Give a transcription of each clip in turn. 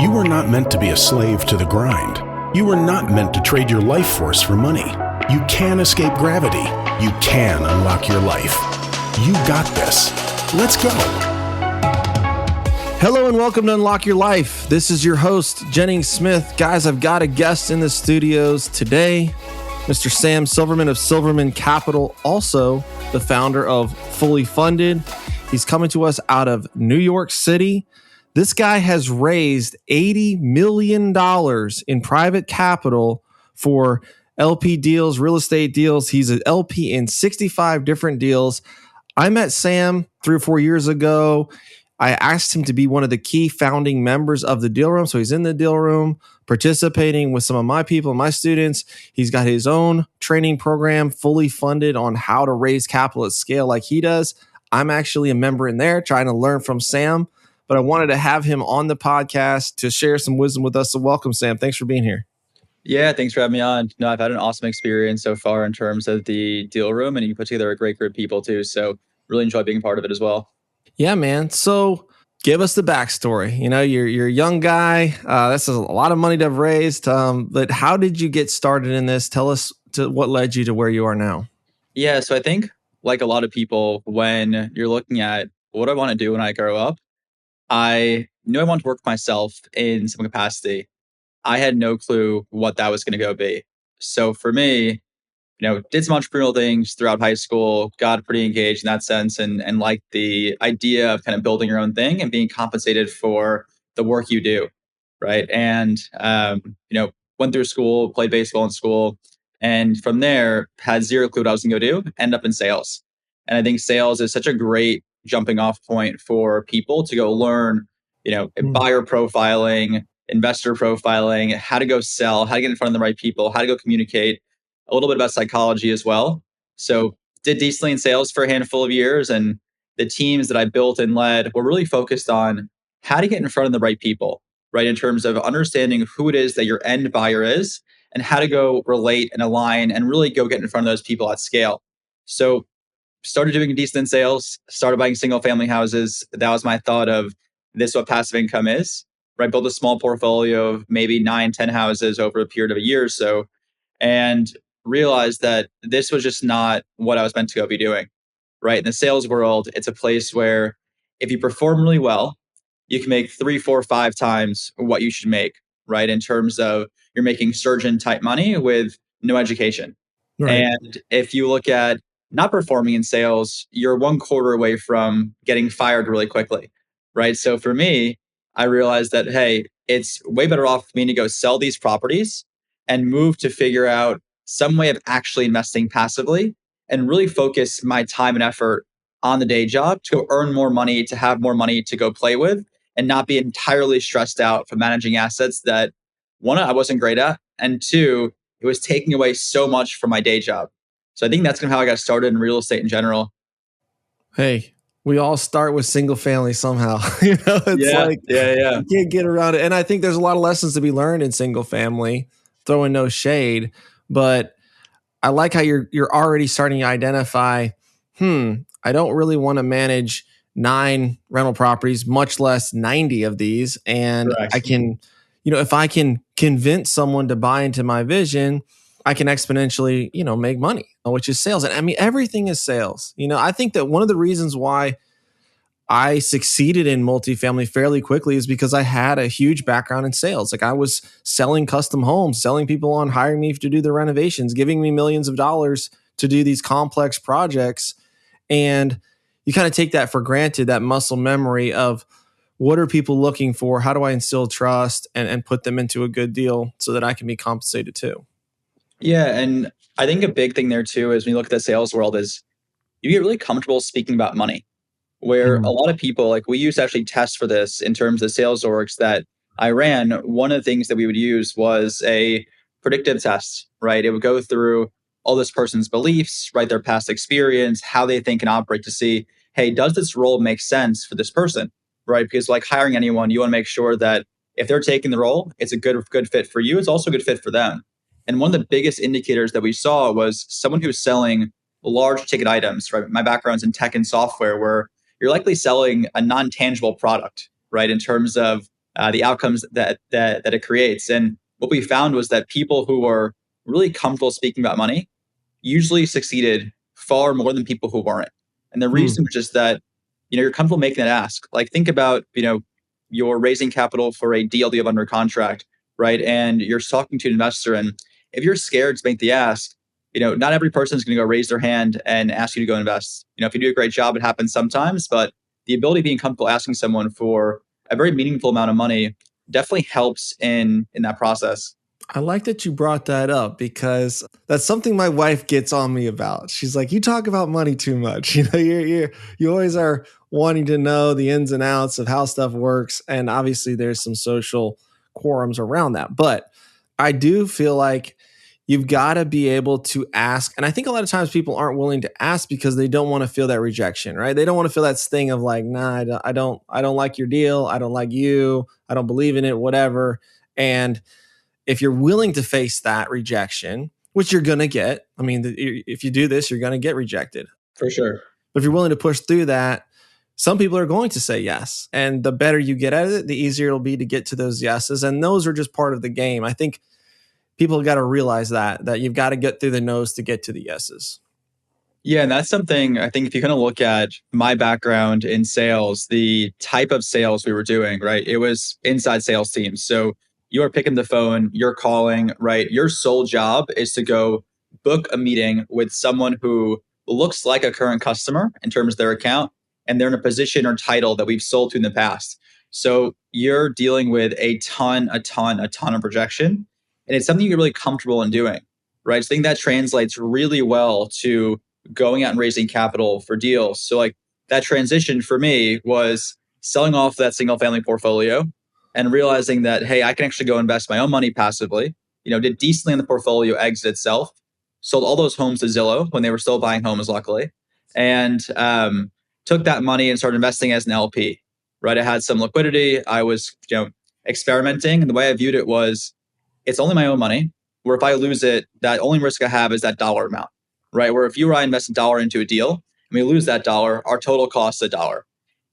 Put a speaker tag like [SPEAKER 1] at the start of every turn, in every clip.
[SPEAKER 1] You were not meant to be a slave to the grind. You were not meant to trade your life force for money. You can escape gravity. You can unlock your life. You got this. Let's go.
[SPEAKER 2] Hello and welcome to Unlock Your Life. This is your host, Jennings Smith. Guys, I've got a guest in the studios today, Mr. Sam Silverman of Silverman Capital, also the founder of Fully Funded. He's coming to us out of New York City. This guy has raised $80 million in private capital for LP deals, real estate deals. He's an LP in 65 different deals. I met Sam 3 or 4 years ago. I asked him to be one of the key founding members of the deal room. So he's in the deal room participating with some of my people, my students. He's got his own training program, Fully Funded, on how to raise capital at scale like he does. I'm actually a member in there trying to learn from Sam, but I wanted to have him on the podcast to share some wisdom with us. So welcome, Sam. Thanks for being here.
[SPEAKER 3] Yeah, thanks for having me on. No, I've had an awesome experience so far in terms of the deal room, and you put together a great group of people too. So really enjoy being part of it as well.
[SPEAKER 2] Yeah, man. So give us the backstory. You know, you're a young guy. This is a lot of money to have raised. But how did you get started in this? Tell us what led you to where you are now.
[SPEAKER 3] Yeah, so I think like a lot of people, when you're looking at what I want to do when I grow up, I knew I wanted to work for myself in some capacity. I had no clue what that was going to go be. So for me, did some entrepreneurial things throughout high school, got pretty engaged in that sense and liked the idea of kind of building your own thing and being compensated for the work you do. Right. And, went through school, played baseball in school. And from there, had zero clue what I was going to go do, end up in sales. And I think sales is such a great jumping off point for people to go learn, buyer profiling, investor profiling, how to go sell, how to get in front of the right people, how to go communicate, a little bit about psychology as well. So did decently in sales for a handful of years. And the teams that I built and led were really focused on how to get in front of the right people, right? In terms of understanding who it is that your end buyer is and how to go relate and align and really go get in front of those people at scale. So started doing decent in sales, started buying single family houses. That was my thought of this is what passive income is, right? Build a small portfolio of maybe 9, 10 houses over a period of a year or so. And realized that this was just not what I was meant to go be doing, right? In the sales world, it's a place where if you perform really well, you can make 3, 4, 5 times what you should make, right? In terms of you're making surgeon type money with no education. Right. And if you look at not performing in sales, you're 1/4 away from getting fired really quickly, right? So for me, I realized that, hey, it's way better off for me to go sell these properties and move to figure out some way of actually investing passively and really focus my time and effort on the day job to go earn more money, to have more money to go play with and not be entirely stressed out for managing assets that, one, I wasn't great at, and two, it was taking away so much from my day job. So I think that's kind of how I got started in real estate in general.
[SPEAKER 2] Hey, we all start with single family somehow. You can't get around it. And I think there's a lot of lessons to be learned in single family, throwing no shade. But I like how you're already starting to identify, I don't really want to manage 9 rental properties, much less 90 of these. And correct. I can, if I can convince someone to buy into my vision, I can exponentially, make money, which is sales. And I mean, everything is sales. I think that one of the reasons why I succeeded in multifamily fairly quickly is because I had a huge background in sales. Like I was selling custom homes, selling people on hiring me to do the renovations, giving me millions of dollars to do these complex projects. And you kind of take that for granted, that muscle memory of what are people looking for? How do I instill trust and put them into a good deal so that I can be compensated too?
[SPEAKER 3] Yeah. And I think a big thing there too is when you look at the sales world is you get really comfortable speaking about money. Where a lot of people, like we used to actually test for this in terms of sales orgs that I ran. One of the things that we would use was a predictive test, right? It would go through all this person's beliefs, right? Their past experience, how they think and operate to see, hey, does this role make sense for this person, right? Because like hiring anyone, you want to make sure that if they're taking the role, it's a good fit for you. It's also a good fit for them. And one of the biggest indicators that we saw was someone who's selling large ticket items, right? My background's in tech and software where you're likely selling a non-tangible product, right? In terms of the outcomes that it creates. And what we found was that people who were really comfortable speaking about money usually succeeded far more than people who weren't. And the reason was just that, you're comfortable making that ask. Like think about, you're raising capital for a deal you have under contract, right? And you're talking to an investor. And if you're scared to make the ask, not every person is going to go raise their hand and ask you to go invest. If you do a great job, it happens sometimes, but the ability of being comfortable asking someone for a very meaningful amount of money definitely helps in that process.
[SPEAKER 2] I like that you brought that up because that's something my wife gets on me about. She's like, "You talk about money too much. You always are wanting to know the ins and outs of how stuff works." And obviously, there's some social quorums around that. But I do feel like you've got to be able to ask. And I think a lot of times people aren't willing to ask because they don't want to feel that rejection, right? They don't want to feel that sting of like, "Nah, I don't like your deal. I don't like you. I don't believe in it, whatever." And if you're willing to face that rejection, which you're going to get, I mean, if you do this, you're going to get rejected.
[SPEAKER 3] For sure.
[SPEAKER 2] But if you're willing to push through that, some people are going to say yes. And the better you get at it, the easier it'll be to get to those yeses. And those are just part of the game. I think people have got to realize that you've got to get through the no's to get to the yeses.
[SPEAKER 3] Yeah, and that's something I think if you kind of look at my background in sales, the type of sales we were doing, right? It was inside sales teams. So you are picking the phone, you're calling, right? Your sole job is to go book a meeting with someone who looks like a current customer in terms of their account, and they're in a position or title that we've sold to in the past. So you're dealing with a ton of projection, and it's something you get really comfortable in doing, right? So I think that translates really well to going out and raising capital for deals. So like that transition for me was selling off that single family portfolio and realizing that, hey, I can actually go invest my own money passively, did decently in the portfolio exit itself, sold all those homes to Zillow when they were still buying homes, luckily, and took that money and started investing as an LP, right? I had some liquidity. I was, experimenting. And the way I viewed it was, it's only my own money, where if I lose it, that only risk I have is that dollar amount, right? Where if you or I invest $1 into a deal and we lose that dollar, our total cost is $1.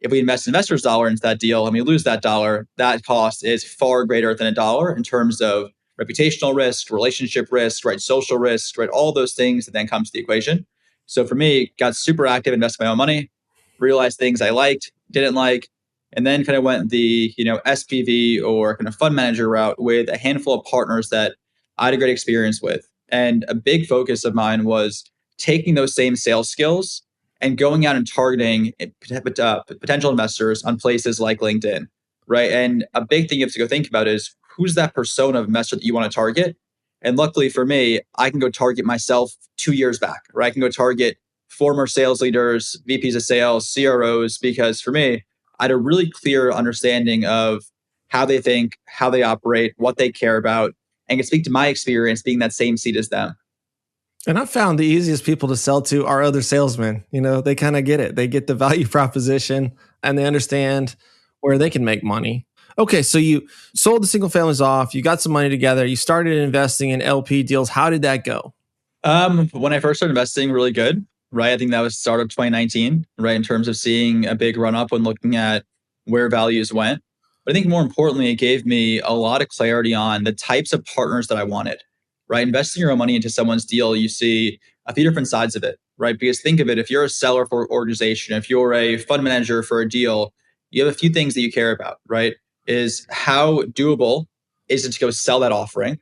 [SPEAKER 3] If we invest investors' dollar into that deal and we lose that dollar, that cost is far greater than $1 in terms of reputational risk, relationship risk, right? Social risk, right? All those things that then comes to the equation. So for me, got super active, invested my own money, realized things I liked, didn't like, and then kind of went the SPV or kind of fund manager route with a handful of partners that I had a great experience with. And a big focus of mine was taking those same sales skills and going out and targeting potential investors on places like LinkedIn, right? And a big thing you have to go think about is who's that persona of investor that you want to target? And luckily for me, I can go target myself 2 years back, right? I can go target former sales leaders, VPs of sales, CROs, because for me, I had a really clear understanding of how they think, how they operate, what they care about, and can speak to my experience being that same seat as them.
[SPEAKER 2] And I've found the easiest people to sell to are other salesmen. They kind of get it. They get the value proposition and they understand where they can make money. Okay, so you sold the single families off, you got some money together, you started investing in LP deals. How did that go?
[SPEAKER 3] When I first started investing, really good, right? I think that was start of 2019, right? In terms of seeing a big run up when looking at where values went. But I think more importantly, it gave me a lot of clarity on the types of partners that I wanted, right? Investing your own money into someone's deal, you see a few different sides of it, right? Because think of it, if you're a seller for an organization, if you're a fund manager for a deal, you have a few things that you care about, right? Is how doable is it to go sell that offering?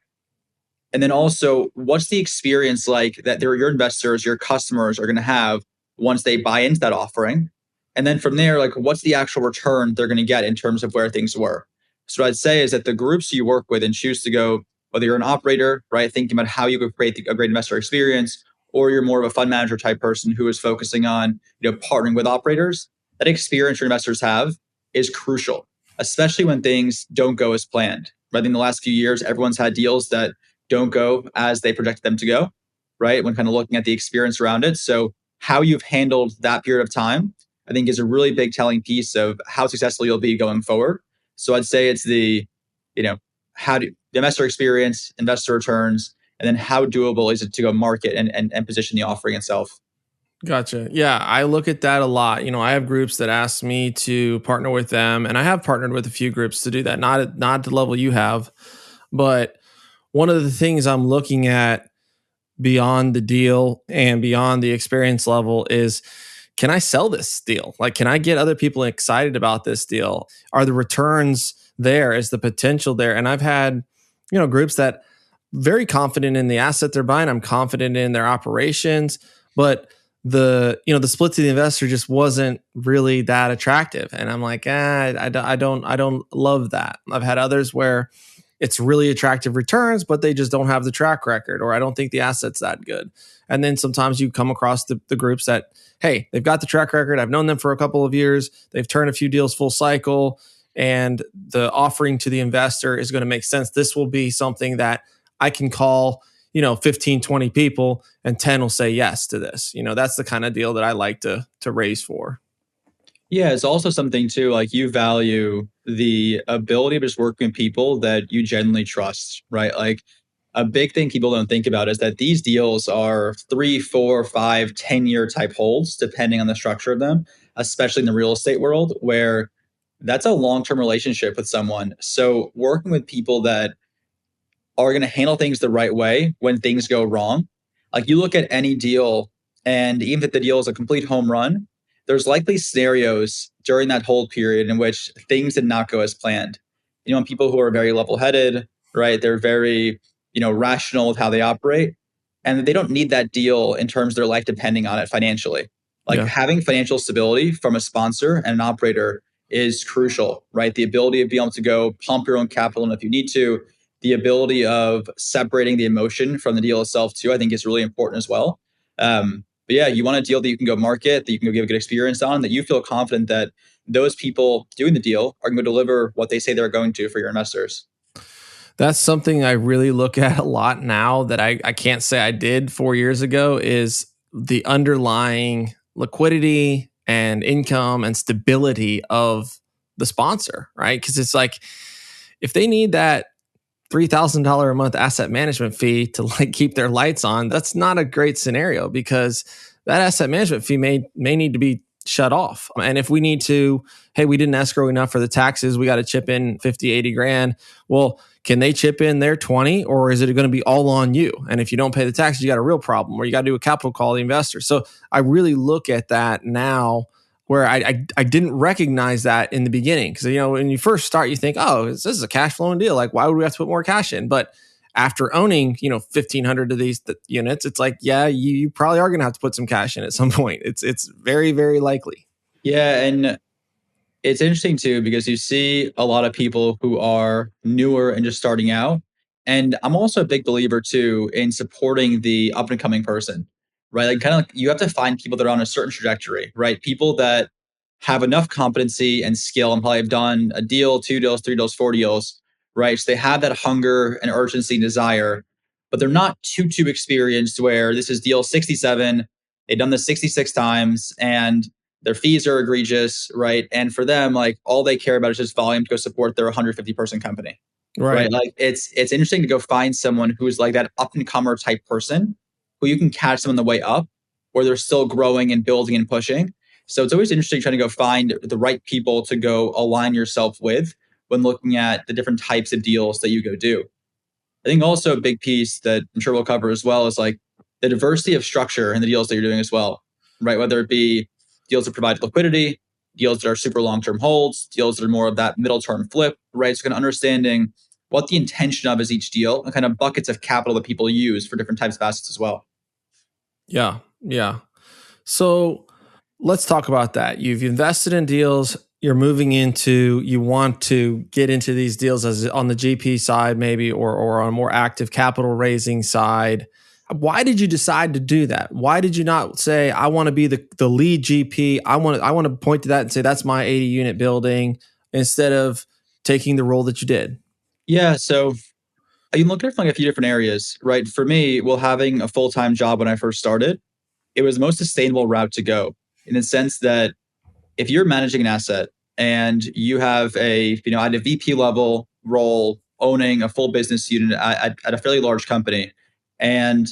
[SPEAKER 3] And then also, what's the experience like that your investors, your customers are going to have once they buy into that offering? And then from there, like what's the actual return they're going to get in terms of where things were? So what I'd say is that the groups you work with and choose to go, whether you're an operator, right, thinking about how you could create a great investor experience, or you're more of a fund manager type person who is focusing on, partnering with operators, that experience your investors have is crucial, especially when things don't go as planned. Right? In the last few years, everyone's had deals that don't go as they projected them to go, right? When kind of looking at the experience around it. So how you've handled that period of time, I think is a really big telling piece of how successful you'll be going forward. So I'd say it's the investor experience, investor returns, and then how doable is it to go market and position the offering itself.
[SPEAKER 2] Gotcha. Yeah, I look at that a lot. I have groups that ask me to partner with them, and I have partnered with a few groups to do that. Not at the level you have, but one of the things I'm looking at beyond the deal and beyond the experience level is, can I sell this deal? Like, can I get other people excited about this deal? Are the returns there? Is the potential there? And I've had, groups that very confident in the asset they're buying. I'm confident in their operations, but the split to the investor just wasn't really that attractive. And I'm like, I don't love that. I've had others where it's really attractive returns, but they just don't have the track record, or I don't think the asset's that good. And then sometimes you come across the groups that, hey, they've got the track record. I've known them for a couple of years. They've turned a few deals full cycle, and the offering to the investor is going to make sense. This will be something that I can call, 15, 20 people, and 10 will say yes to this. That's the kind of deal that I like to raise for.
[SPEAKER 3] Yeah, it's also something too, like you value the ability of just working with people that you genuinely trust, right? Like a big thing people don't think about is that these deals are 3, 4, 5, 10-year type holds, depending on the structure of them, especially in the real estate world, where that's a long-term relationship with someone. So working with people that are going to handle things the right way when things go wrong. Like you look at any deal, and even if the deal is a complete home run, there's likely scenarios during that hold period in which things did not go as planned. And people who are very level-headed, right? They're very, rational with how they operate, and they don't need that deal in terms of their life depending on it financially. Like having financial stability from a sponsor and an operator is crucial, right? The ability of being able to go pump your own capital, and if you need to, the ability of separating the emotion from the deal itself too, I think is really important as well. But yeah, you want a deal that you can go market, that you can go give a good experience on, that you feel confident that those people doing the deal are going to deliver what they say they're going to for your investors.
[SPEAKER 2] That's something I really look at a lot now that I can't say I did 4 years ago, is the underlying liquidity and income and stability of the sponsor, right? Because it's like, if they need that $3,000 a month asset management fee to keep their lights on, that's not a great scenario, because that asset management fee may need to be shut off. And if we need to, hey, we didn't escrow enough for the taxes, we got to chip in 50, 80 grand. Well, can they chip in their 20, or is it going to be all on you? And if you don't pay the taxes, you got a real problem, or you got to do a capital call to the investor. So I really look at that now, where I didn't recognize that in the beginning. Because, when you first start, you think, oh, this is a cash flowing deal. Like, why would we have to put more cash in? But after owning, 1,500 of these units, it's like, yeah, you probably are going to have to put some cash in at some point. It's very, very likely.
[SPEAKER 3] Yeah. And it's interesting too, because you see a lot of people who are newer and just starting out. And I'm also a big believer too in supporting the up and coming person, right? Like kind of like you have to find people that are on a certain trajectory, right? People that have enough competency and skill and probably have done a deal, 2 deals, 3 deals, 4 deals, right? So they have that hunger and urgency and desire, but they're not too experienced where this is deal 67. They've done this 66 times and their fees are egregious, right? And for them, like all they care about is just volume to go support their 150 person company, right? Like it's interesting to go find someone who's like that up and comer type person who you can catch them on the way up, where they're still growing and building and pushing. So it's always interesting trying to go find the right people to go align yourself with when looking at the different types of deals that you go do. I think also a big piece that I'm sure we'll cover as well is like the diversity of structure in the deals that you're doing as well, right? Whether it be deals that provide liquidity, deals that are super long-term holds, deals that are more of that middle-term flip, right? So kind of understanding what the intention of is each deal and kind of buckets of capital that people use for different types of assets as well.
[SPEAKER 2] Yeah. So let's talk about that. You've invested in deals. You want to get into these deals as on the GP side, maybe, or on a more active capital raising side. Why did you decide to do that? Why did you not say, I want to be the lead GP? I want to point to that and say, that's my 80 unit building, instead of taking the role that you did?
[SPEAKER 3] Yeah. So you can look at it from like a few different areas, right? For me, having a full-time job when I first started, it was the most sustainable route to go, in the sense that if you're managing an asset and you have at a VP level role owning a full business unit at a fairly large company, and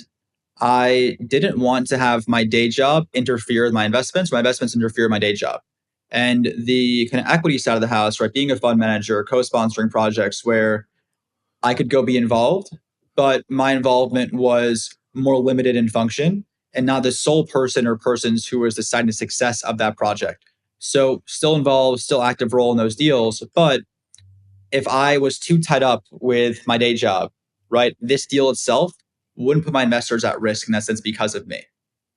[SPEAKER 3] I didn't want to have my day job interfere with my investments interfere with my day job. And the kind of equity side of the house, right, being a fund manager, co-sponsoring projects where I could go be involved, but my involvement was more limited in function and not the sole person or persons who was deciding the success of that project. So still involved, still active role in those deals, but if I was too tied up with my day job, right, this deal itself wouldn't put my investors at risk in that sense because of me.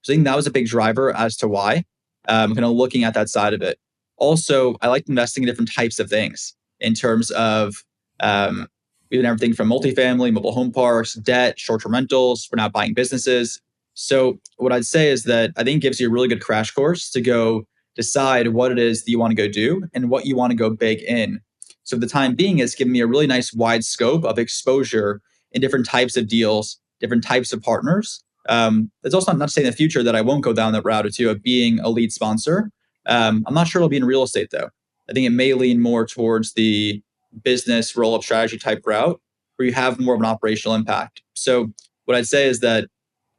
[SPEAKER 3] So I think that was a big driver as to why, kind of looking at that side of it. Also, I like investing in different types of things in terms of even everything from multifamily, mobile home parks, debt, short-term rentals. We're now buying businesses. So what I'd say is that I think it gives you a really good crash course to go decide what it is that you want to go do and what you want to go big in. So for the time being, it's given me a really nice wide scope of exposure in different types of deals, different types of partners. It's also not to say in the future that I won't go down that route or two of being a lead sponsor. I'm not sure it'll be in real estate though. I think it may lean more towards the business roll-up strategy type route where you have more of an operational impact. So what I'd say is that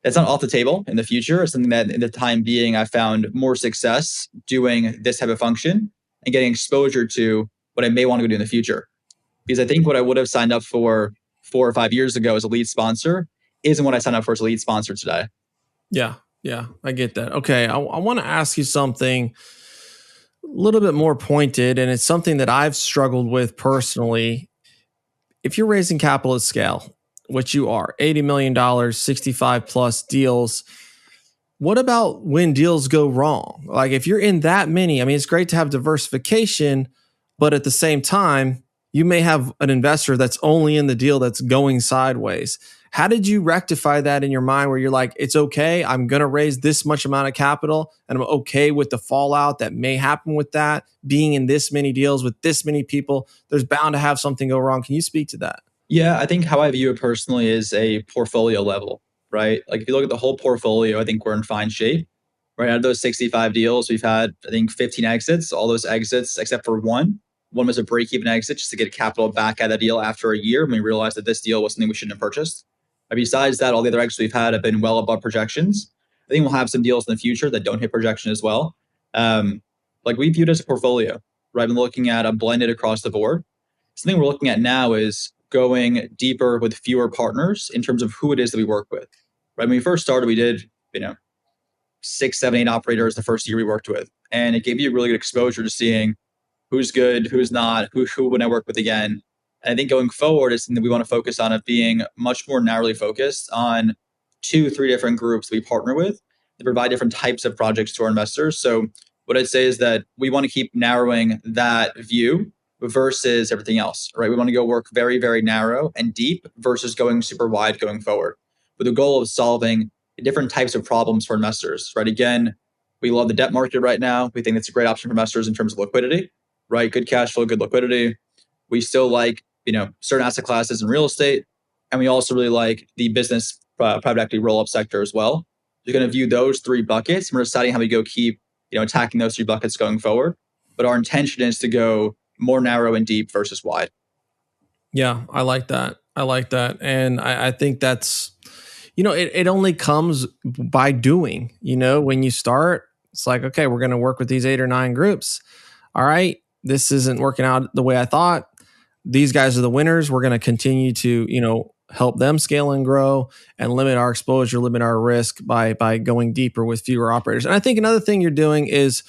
[SPEAKER 3] it's not off the table in the future. It's something that in the time being, I found more success doing this type of function and getting exposure to what I may want to go do in the future. Because I think what I would have signed up for 4 or 5 years ago as a lead sponsor isn't what I signed up for as a lead sponsor today.
[SPEAKER 2] Yeah, I get that. Okay, I want to ask you something a little bit more pointed, and it's something that I've struggled with personally. If you're raising capital at scale, which you are, $80 million, 65 plus deals, what about when deals go wrong? Like if you're in that many, I mean, it's great to have diversification, but at the same time, you may have an investor that's only in the deal that's going sideways. How did you rectify that in your mind where you're like, it's okay, I'm going to raise this much amount of capital and I'm okay with the fallout that may happen with that, being in this many deals with this many people, there's bound to have something go wrong. Can you speak to that?
[SPEAKER 3] Yeah, I think how I view it personally is a portfolio level, right? Like if you look at the whole portfolio, I think we're in fine shape. Right out of those 65 deals, we've had, I think, 15 exits. All those exits, except for one was a break-even exit just to get capital back out of the deal after a year when we realized that this deal was something we shouldn't have purchased. But besides that, all the other exits we've had have been well above projections. I think we'll have some deals in the future that don't hit projection as well. Like we viewed it as a portfolio, right? I'm looking at a blended across the board. Something we're looking at now is going deeper with fewer partners in terms of who it is that we work with. Right? When we first started, we did, 6, 7, 8 operators the first year we worked with. And it gave you a really good exposure to seeing who's good, who's not, who would I work with again. And I think going forward is something that we want to focus on of being much more narrowly focused on 2, 3 different groups we partner with to provide different types of projects to our investors. So what I'd say is that we want to keep narrowing that view versus everything else, right? We want to go work very, very narrow and deep versus going super wide going forward with the goal of solving different types of problems for investors, right? Again, we love the debt market right now. We think it's a great option for investors in terms of liquidity, right? Good cash flow, good liquidity. We still like, certain asset classes in real estate. And we also really like the business private equity roll-up sector as well. We're going to view those 3 buckets and we're deciding how we go keep, attacking those 3 buckets going forward. But our intention is to go more narrow and deep versus wide.
[SPEAKER 2] Yeah, I like that. And I think that's, it only comes by doing, when you start, it's like, okay, we're going to work with these 8 or 9 groups. All right, this isn't working out the way I thought. These guys are the winners. We're going to continue to, help them scale and grow and limit our exposure, limit our risk by going deeper with fewer operators. And I think another thing you're doing is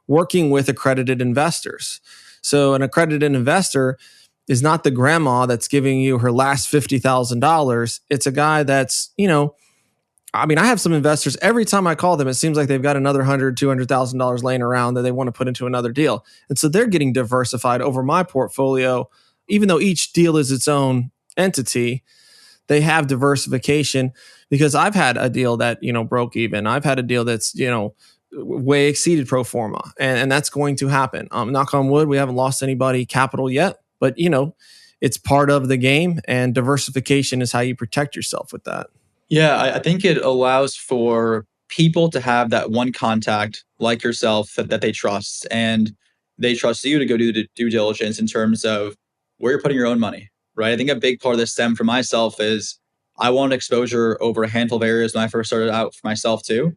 [SPEAKER 2] working with accredited investors. So an accredited investor is not the grandma that's giving you her last $50,000. It's a guy that's, I have some investors, every time I call them, it seems like they've got another $100,000, $200,000 laying around that they want to put into another deal. And so they're getting diversified over my portfolio. Even though each deal is its own entity, they have diversification because I've had a deal that, broke even. I've had a deal that's, way exceeded pro forma. And that's going to happen. Knock on wood, we haven't lost anybody capital yet, but it's part of the game, and diversification is how you protect yourself with that.
[SPEAKER 3] Yeah, I think it allows for people to have that one contact like yourself that they trust, and they trust you to go do the due diligence in terms of where you're putting your own money, right? I think a big part of this stem for myself is I wanted exposure over a handful of areas when I first started out for myself too.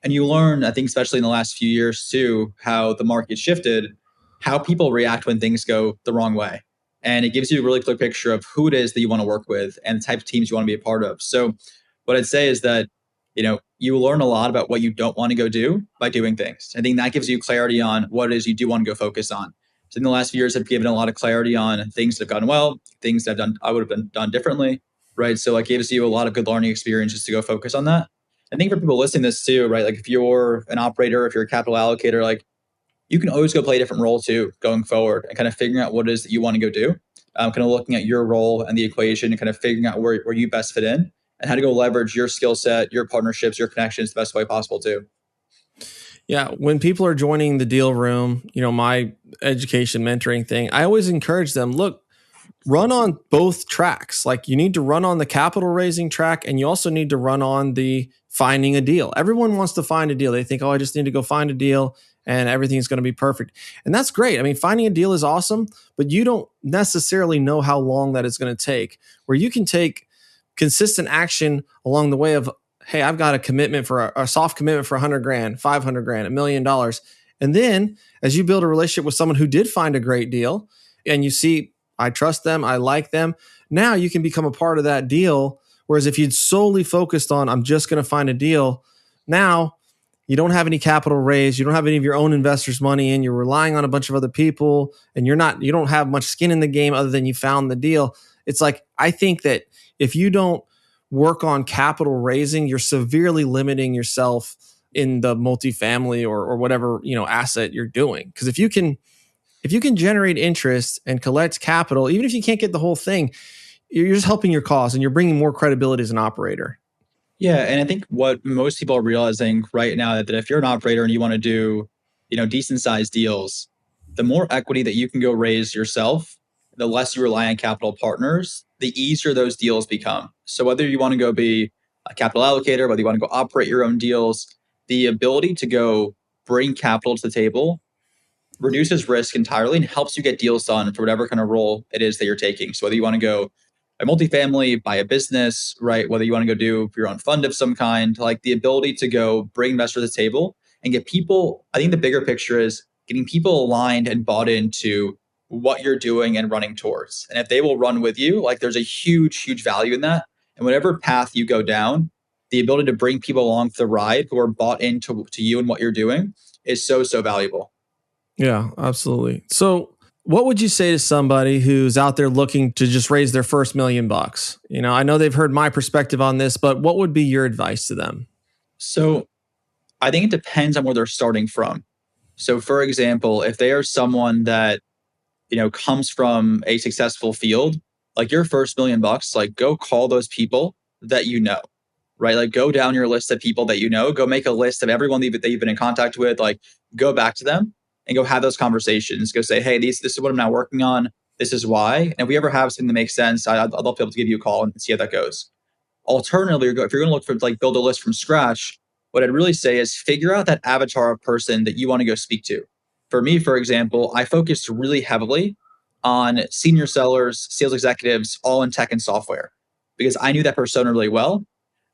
[SPEAKER 3] And you learn, I think, especially in the last few years too, how the market shifted, how people react when things go the wrong way. And it gives you a really clear picture of who it is that you want to work with and the type of teams you want to be a part of. So what I'd say is that, you learn a lot about what you don't want to go do by doing things. I think that gives you clarity on what it is you do want to go focus on. So in the last few years, I've given a lot of clarity on things that have gone well, things that I would have done differently, right? So it gives you a lot of good learning experiences to go focus on that. I think for people listening to this too, right? Like if you're an operator, if you're a capital allocator, like you can always go play a different role too going forward and kind of figuring out what it is that you want to go do. Kind of looking at your role and the equation and kind of figuring out where you best fit in and how to go leverage your skill set, your partnerships, your connections the best way possible too.
[SPEAKER 2] Yeah. When people are joining the deal room, my education mentoring thing, I always encourage them, look, run on both tracks. Like you need to run on the capital raising track and you also need to run on the finding a deal. Everyone wants to find a deal. They think, oh, I just need to go find a deal and everything's going to be perfect. And that's great. I mean, finding a deal is awesome, but you don't necessarily know how long that is going to take. Where you can take consistent action along the way of, hey, I've got a commitment for a soft commitment for 100 grand, 500 grand, $1 million. And then as you build a relationship with someone who did find a great deal and you see, I trust them, I like them, now you can become a part of that deal. Whereas if you'd solely focused on, I'm just going to find a deal, now you don't have any capital raised, you don't have any of your own investors' money in, you're relying on a bunch of other people, and you don't have much skin in the game other than you found the deal. It's like, I think that if you don't work on capital raising, you're severely limiting yourself in the multifamily or whatever, asset you're doing. Because if you can generate interest and collect capital, even if you can't get the whole thing, you're just helping your cause and you're bringing more credibility as an operator.
[SPEAKER 3] Yeah. And I think what most people are realizing right now that if you're an operator and you want to do, decent sized deals, the more equity that you can go raise yourself, the less you rely on capital partners, the easier those deals become. So whether you want to go be a capital allocator, whether you want to go operate your own deals, the ability to go bring capital to the table reduces risk entirely and helps you get deals done for whatever kind of role it is that you're taking. So whether you want to go a multifamily, buy a business, right? Whether you want to go do your own fund of some kind, like the ability to go bring investors to the table and get people, I think the bigger picture is getting people aligned and bought into what you're doing and running towards. And if they will run with you, like there's a huge, huge value in that. And whatever path you go down, the ability to bring people along for the ride who are bought into you and what you're doing is so, so valuable.
[SPEAKER 2] Yeah, absolutely. So what would you say to somebody who's out there looking to just raise their first $1 million? I know they've heard my perspective on this, but what would be your advice to them?
[SPEAKER 3] So I think it depends on where they're starting from. So for example, if they are someone that, comes from a successful field, like your first $1 million, like go call those people that right? Like go down your list of people that go make a list of everyone that you've been in contact with, like go back to them and go have those conversations. Go say, hey, this is what I'm now working on. This is why. And if we ever have something that makes sense, I'd love to be able to give you a call and see how that goes. Alternatively, if you're going to look for build a list from scratch, what I'd really say is figure out that avatar of person that you want to go speak to. For me, for example, I focused really heavily on senior sellers, sales executives, all in tech and software, because I knew that persona really well.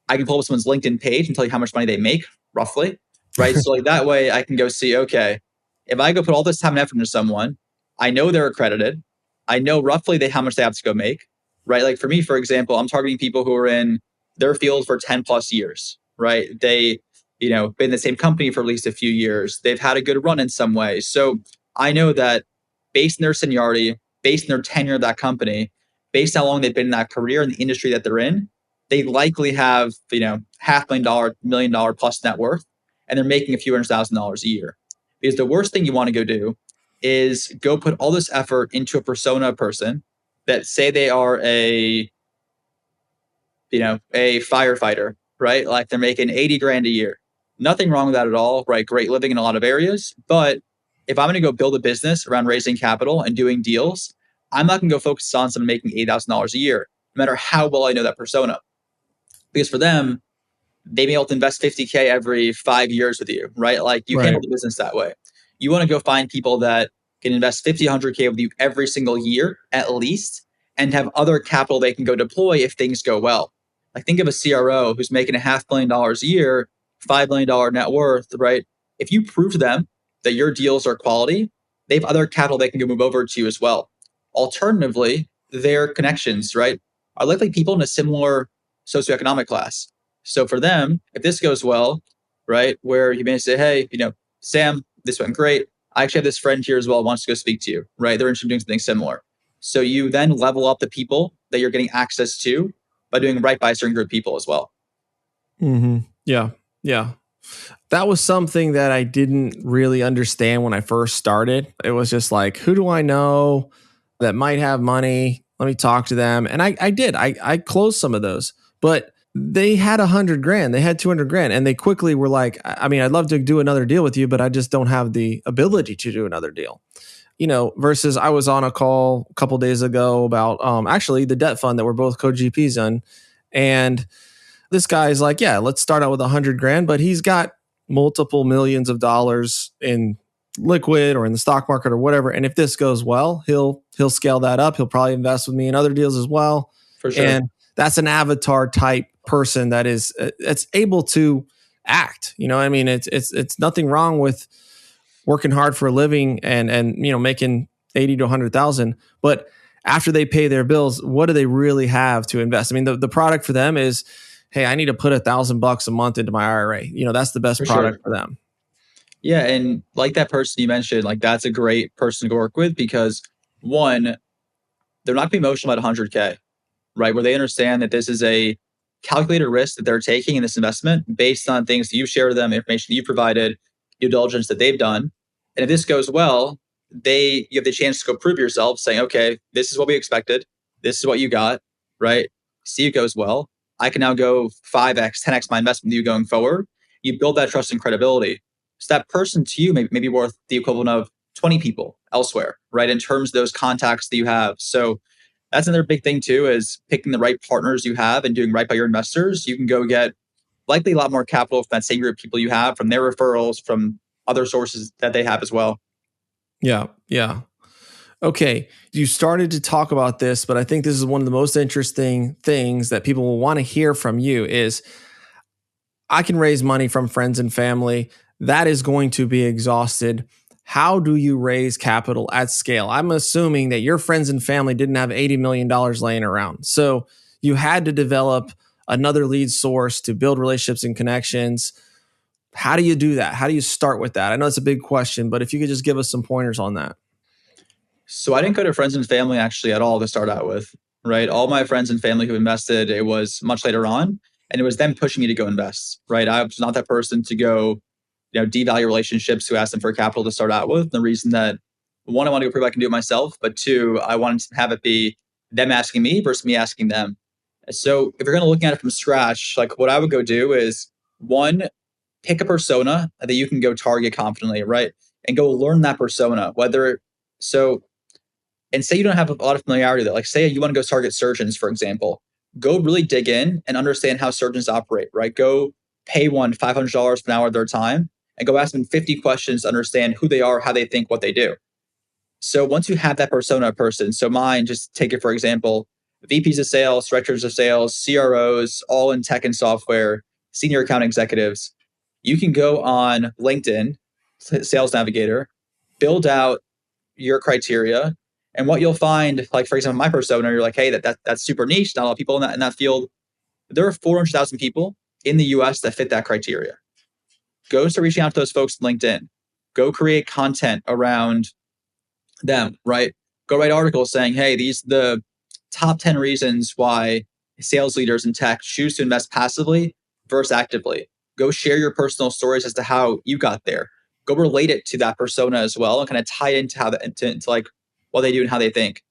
[SPEAKER 3] I can pull up someone's LinkedIn page and tell you how much money they make, roughly, right? So like that way I can go see, okay, if I go put all this time and effort into someone, I know they're accredited. I know roughly how much they have to go make, right? Like for me, for example, I'm targeting people who are in their field for 10 plus years, right? They, been in the same company for at least a few years. They've had a good run in some way. So I know that based on their seniority, based on their tenure at that company, based on how long they've been in that career and the industry that they're in, they likely have, $500,000, $1 million plus net worth, and they're making a few $100,000 a year. Because the worst thing you want to go do is go put all this effort into a persona person that say they are a firefighter, right? Like they're making 80 grand a year. Nothing wrong with that at all, right? Great living in a lot of areas. But if I'm going to go build a business around raising capital and doing deals, I'm not going to go focus on someone making $8,000 a year, no matter how well I know that persona. Because for them, they may be able to invest 50K every 5 years with you, right? Like you handle the business that way. You want to go find people that can invest 50, 100K with you every single year, at least, and have other capital they can go deploy if things go well. Like think of a CRO who's making $500,000 a year, $5 million net worth, right? If you prove to them that your deals are quality, they have other capital they can go move over to you as well. Alternatively, their connections, right, are likely people in a similar socioeconomic class. So for them, if this goes well, right, where you may say, hey, Sam, this went great. I actually have this friend here as well who wants to go speak to you, right? They're interested in doing something similar. So you then level up the people that you're getting access to by doing right by certain group of people as well.
[SPEAKER 2] Mm-hmm. Yeah. Yeah. That was something that I didn't really understand when I first started. It was just like, who do I know that might have money? Let me talk to them. And I did. I closed some of those, but they had $100,000, they had $200,000, and they quickly were like, I mean, I'd love to do another deal with you, but I just don't have the ability to do another deal. Versus I was on a call a couple days ago about actually the debt fund that we're both co-GPs in. And this guy's like, yeah, let's start out with $100,000, but he's got multiple millions of dollars in liquid or in the stock market or whatever. And if this goes well, he'll scale that up. He'll probably invest with me in other deals as well.
[SPEAKER 3] For sure.
[SPEAKER 2] And that's an avatar type person that is it's able to act. I mean, it's nothing wrong with working hard for a living and making 80 to 100,000, but after they pay their bills, what do they really have to invest? I mean, the product for them is, hey, I need to put $1,000 a month into my IRA. That's the best product for them.
[SPEAKER 3] Yeah. And like that person you mentioned, like that's a great person to work with because one, they're not going to be emotional about 100K, right? Where they understand that this is a calculated risk that they're taking in this investment based on things that you share with them, information you provided, due diligence that they've done. And if this goes well, you have the chance to go prove yourself saying, okay, this is what we expected. This is what you got, right? See it goes well. I can now go 5x, 10x my investment with you going forward. You build that trust and credibility. So that person to you may be worth the equivalent of 20 people elsewhere, right? In terms of those contacts that you have. So that's another big thing too, is picking the right partners you have and doing right by your investors. You can go get likely a lot more capital from that same group of people you have, from their referrals, from other sources that they have as well.
[SPEAKER 2] Yeah. Yeah. Okay. You started to talk about this, but I think this is one of the most interesting things that people will want to hear from you is I can raise money from friends and family. That is going to be exhausted. How do you raise capital at scale? I'm assuming that your friends and family didn't have $80 million laying around. So you had to develop another lead source to build relationships and connections. How do you do that? How do you start with that? I know it's a big question, but if you could just give us some pointers on that.
[SPEAKER 3] So I didn't go to friends and family actually at all to start out with, right? All my friends and family who invested, it was much later on, and it was them pushing me to go invest, right? I was not that person to go, devalue relationships who asked them for capital to start out with. The reason that, one, I want to go prove I can do it myself, but two, I wanted to have it be them asking me versus me asking them. So if you're going to look at it from scratch, like what I would go do is, one, pick a persona that you can go target confidently, right? And go learn that persona, and say you don't have a lot of familiarity with it. Like say you want to go target surgeons, for example, go really dig in and understand how surgeons operate, right? Go pay one $500 an hour of their time and go ask them 50 questions to understand who they are, how they think, what they do. So once you have that persona person, so mine, just take it for example, VPs of sales, directors of sales, CROs, all in tech and software, senior account executives, you can go on LinkedIn, Sales Navigator, build out your criteria. And what you'll find, like for example, my persona, you're like, hey, that's super niche. Not a lot of people in that field. There are 400,000 people in the US that fit that criteria. Go start reaching out to those folks on LinkedIn. Go create content around them, right? Go write articles saying, hey, these are the top 10 reasons why sales leaders in tech choose to invest passively versus actively. Go share your personal stories as to how you got there. Go relate it to that persona as well and kind of tie it into how into like what they do and how they think.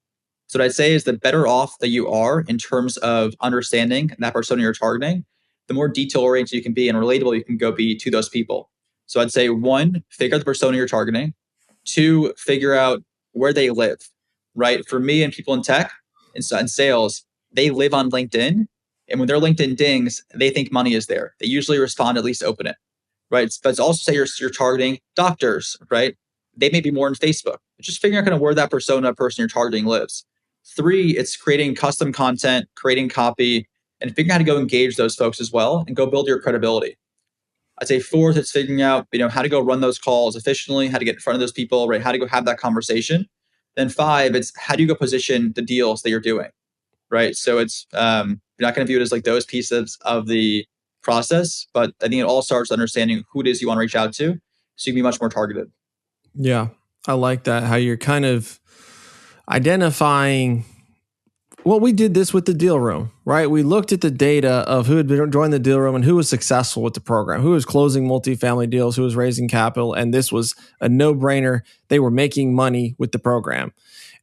[SPEAKER 3] So what I'd say is the better off that you are in terms of understanding that persona you're targeting, the more detail oriented you can be and relatable you can go be to those people. So I'd say one, figure out the persona you're targeting. Two, figure out where they live, right? For me and people in tech and sales, they live on LinkedIn. And when their LinkedIn dings, they think money is there. They usually respond, at least open it, right? But it's also say you're targeting doctors, right? They may be more in Facebook. Just figuring out kind of where that person you're targeting lives. Three, it's creating custom content, creating copy, and figuring out how to go engage those folks as well and go build your credibility. I'd say fourth, it's figuring out, how to go run those calls efficiently, how to get in front of those people, right? How to go have that conversation. Then five, it's how do you go position the deals that you're doing, right? So it's, you're not going to view it as like those pieces of the process, but I think it all starts understanding who it is you want to reach out to, so you can be much more targeted.
[SPEAKER 2] Yeah, I like that. How you're kind of identifying. Well, we did this with the deal room, right? We looked at the data of who had joined the deal room and who was successful with the program, who was closing multifamily deals, who was raising capital. And this was a no-brainer. They were making money with the program.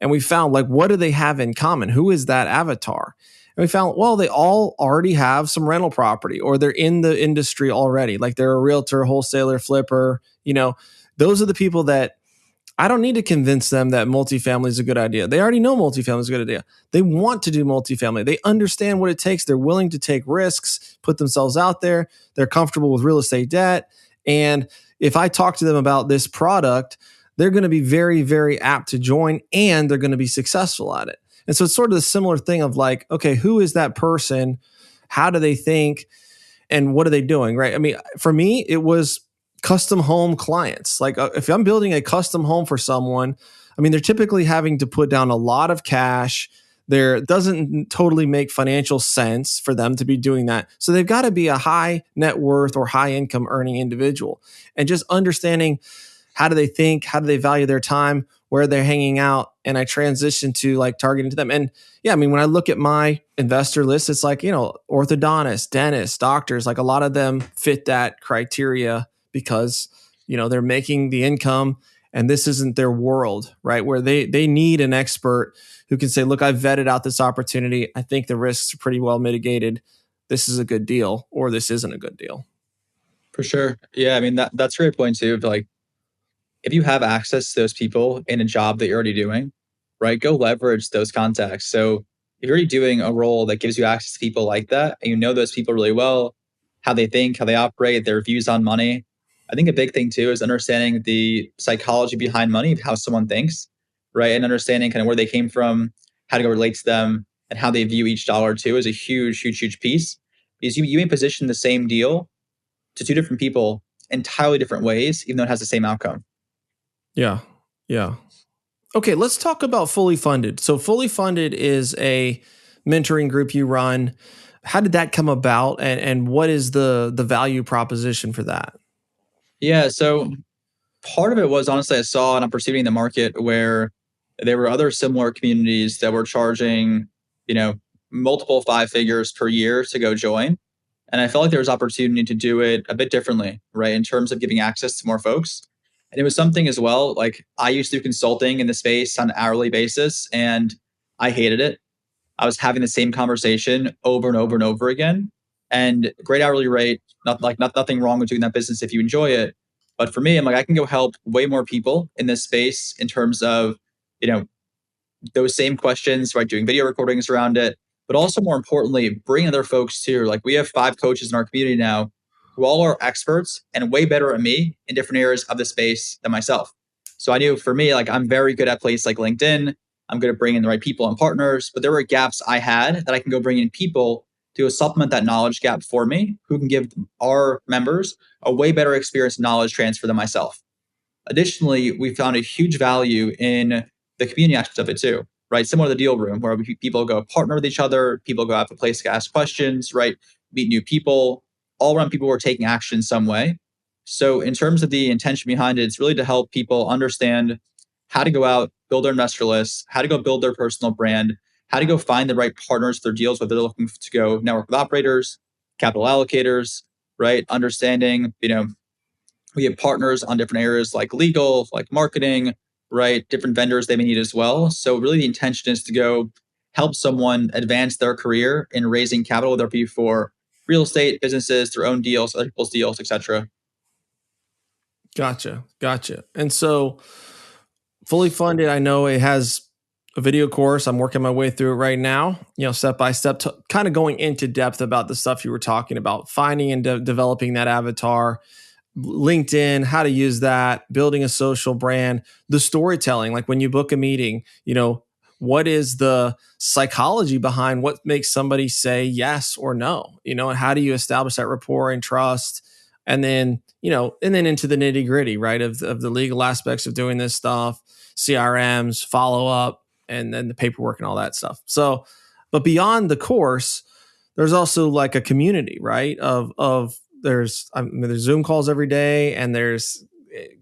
[SPEAKER 2] And we found, like, what do they have in common? Who is that avatar? And we found, well, they all already have some rental property, or they're in the industry already. Like, they're a realtor, wholesaler, flipper. Those are the people that I don't need to convince them that multifamily is a good idea. They already know multifamily is a good idea. They want to do multifamily. They understand what it takes. They're willing to take risks, put themselves out there. They're comfortable with real estate debt. And if I talk to them about this product, they're going to be very, very apt to join, and they're going to be successful at it. And so it's sort of the similar thing of like, okay, who is that person? How do they think? And what are they doing? Right. I mean, for me, it was custom home clients. Like if I'm building a custom home for someone, I mean, they're typically having to put down a lot of cash. There doesn't totally make financial sense for them to be doing that. So they've got to be a high net worth or high income earning individual. And just understanding, how do they think? How do they value their time? Where they're hanging out? And I transition to like targeting to them. And yeah, I mean, when I look at my investor list, it's like, orthodontists, dentists, doctors, like a lot of them fit that criteria because, they're making the income and this isn't their world, right? Where they need an expert who can say, look, I've vetted out this opportunity. I think the risks are pretty well mitigated. This is a good deal, or this isn't a good deal.
[SPEAKER 3] For sure. Yeah. I mean, that's a great point too. Like, if you have access to those people in a job that you're already doing, right, go leverage those contacts. So if you're already doing a role that gives you access to people like that, and you know those people really well, how they think, how they operate, their views on money, I think a big thing too is understanding the psychology behind money, of how someone thinks, right? And understanding kind of where they came from, how to go relate to them, and how they view each dollar too is a huge, huge, huge piece. Because you may position the same deal to two different people entirely different ways, even though it has the same outcome.
[SPEAKER 2] Yeah. Yeah. Okay, let's talk about Fully Funded. So Fully Funded is a mentoring group you run. How did that come about, and what is the value proposition for that?
[SPEAKER 3] Yeah, so part of it was, honestly, I saw and I'm perceiving the market where there were other similar communities that were charging, multiple five figures per year to go join. And I felt like there was opportunity to do it a bit differently, right? In terms of giving access to more folks. And it was something as well, like I used to do consulting in the space on an hourly basis, and I hated it. I was having the same conversation over and over and over again. And great hourly rate, nothing wrong with doing that business if you enjoy it. But for me, I'm like, I can go help way more people in this space in terms of, those same questions, right? Doing video recordings around it, but also more importantly, bring other folks too. Like we have 5 coaches in our community now who all are experts and way better at me in different areas of the space than myself. So I knew for me, like I'm very good at places like LinkedIn. I'm good at bringing the right people and partners, but there were gaps I had that I can go bring in people to supplement that knowledge gap for me, who can give our members a way better experience and knowledge transfer than myself. Additionally, we found a huge value in the community aspect of it too, right? Similar to the deal room, where people go partner with each other, people go have a place to ask questions, right? Meet new people, all around people who are taking action in some way. So in terms of the intention behind it, it's really to help people understand how to go out, build their investor list, how to go build their personal brand, how to go find the right partners for their deals, whether they're looking to go network with operators, capital allocators, right? Understanding, we have partners on different areas like legal, like marketing, right? Different vendors they may need as well. So really the intention is to go help someone advance their career in raising capital, whether it be for real estate, businesses, their own deals, other people's deals, etc.
[SPEAKER 2] Gotcha. And so Fully Funded, I know it has a video course. I'm working my way through it right now, step by step, kind of going into depth about the stuff you were talking about, finding and developing that avatar, LinkedIn, how to use that, building a social brand, the storytelling, like when you book a meeting, what is the psychology behind what makes somebody say yes or no, and how do you establish that rapport and trust? And then, and then into the nitty gritty, right, of the legal aspects of doing this stuff, CRMs, follow up, and then the paperwork and all that stuff. So, but beyond the course, there's also like a community, right? There's Zoom calls every day, and there's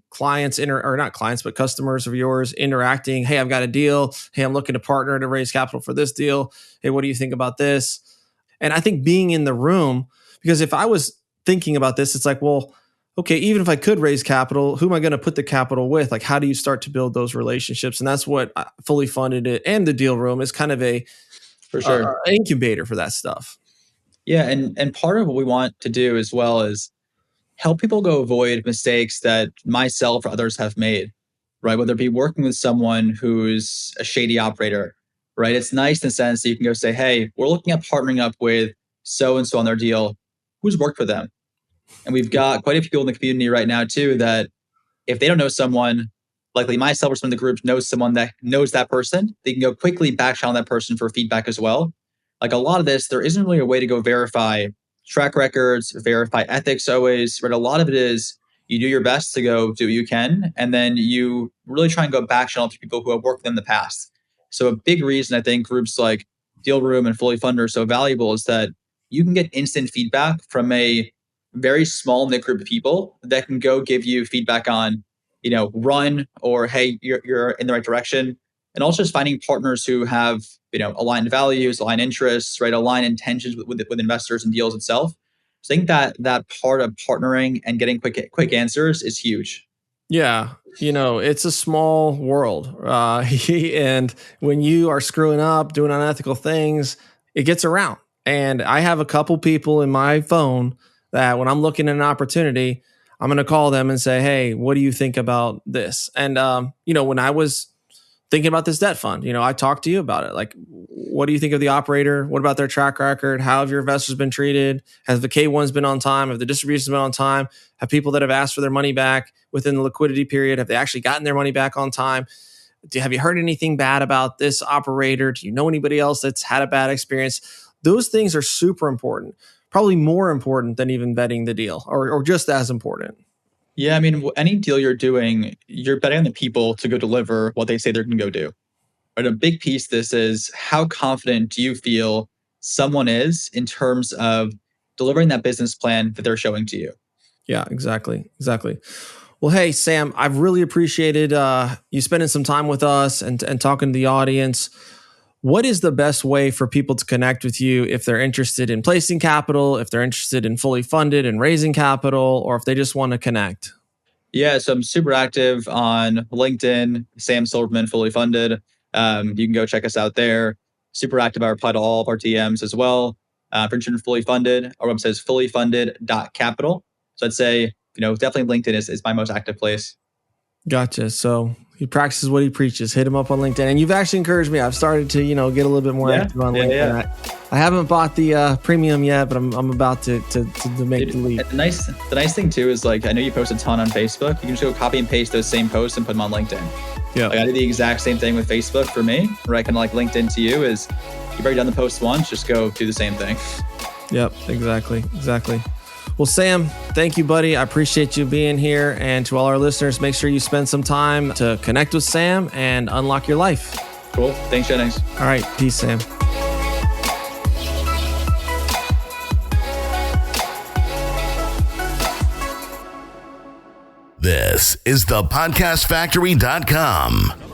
[SPEAKER 2] clients or not clients, but customers of yours interacting. Hey, I've got a deal. Hey, I'm looking to partner to raise capital for this deal. Hey, what do you think about this? And I think being in the room, because if I was thinking about this, it's like, well, okay, even if I could raise capital, who am I going to put the capital with? Like, how do you start to build those relationships? And that's what Fully Funded it, and the Deal Room is kind of an incubator for that stuff.
[SPEAKER 3] Yeah, and part of what we want to do as well is help people go avoid mistakes that myself or others have made, right? Whether it be working with someone who's a shady operator, right? It's nice in the sense that you can go say, hey, we're looking at partnering up with so-and-so on their deal. Who's worked for them? And we've got quite a few people in the community right now too, that if they don't know someone, likely myself or some of the groups knows someone that knows that person, they can go quickly back channel that person for feedback as well. Like a lot of this, there isn't really a way to go verify track records, verify ethics always, but a lot of it is you do your best to go do what you can, and then you really try and go back channel to people who have worked in the past. So a big reason I think groups like Deal Room and Fully Funded are so valuable is that you can get instant feedback from a very small knit group of people that can go give you feedback on, run, or hey, you're in the right direction. And also just finding partners who have, aligned values, aligned interests, right, aligned intentions with investors and deals itself. So I think that part of partnering and getting quick answers is huge.
[SPEAKER 2] Yeah, it's a small world, and when you are screwing up, doing unethical things, it gets around. And I have a couple people in my phone that when I'm looking at an opportunity, I'm going to call them and say, hey, what do you think about this? And, when I was thinking about this debt fund, I talked to you about it. Like, what do you think of the operator? What about their track record? How have your investors been treated? Has the K1s been on time? Have the distributions been on time? Have people that have asked for their money back within the liquidity period, have they actually gotten their money back on time? Have you heard anything bad about this operator? Do you know anybody else that's had a bad experience? Those things are super important, probably more important than even vetting the deal, or just as important.
[SPEAKER 3] Yeah, I mean, any deal you're doing, you're betting on the people to go deliver what they say they're going to go do. But a big piece of this is how confident do you feel someone is in terms of delivering that business plan that they're showing to you?
[SPEAKER 2] Yeah, exactly. Well, hey, Sam, I've really appreciated you spending some time with us and talking to the audience. What is the best way for people to connect with you if they're interested in placing capital, if they're interested in Fully Funded and raising capital, or if they just want to connect?
[SPEAKER 3] Yeah, so I'm super active on LinkedIn, Sam Silverman, Fully Funded. You can go check us out there. Super active. I reply to all of our DMs as well. For instance, Fully Funded, our website is fullyfunded.capital. So I'd say, definitely LinkedIn is my most active place.
[SPEAKER 2] Gotcha. So he practices what he preaches. Hit him up on LinkedIn. And you've actually encouraged me. I've started to, get a little bit more active on LinkedIn. Yeah. I haven't bought the premium yet, but I'm about to make the leap.
[SPEAKER 3] The nice thing too is, like, I know you post a ton on Facebook. You can just go copy and paste those same posts and put them on LinkedIn. Yeah. Like, I do the exact same thing with Facebook for me, where I can like LinkedIn to you is you've already done the post once, just go do the same thing.
[SPEAKER 2] Yep, exactly. Well, Sam, thank you, buddy. I appreciate you being here. And to all our listeners, make sure you spend some time to connect with Sam and unlock your life.
[SPEAKER 3] Cool. Thanks, Jennings.
[SPEAKER 2] All right. Peace, Sam.
[SPEAKER 4] This is thepodcastfactory.com.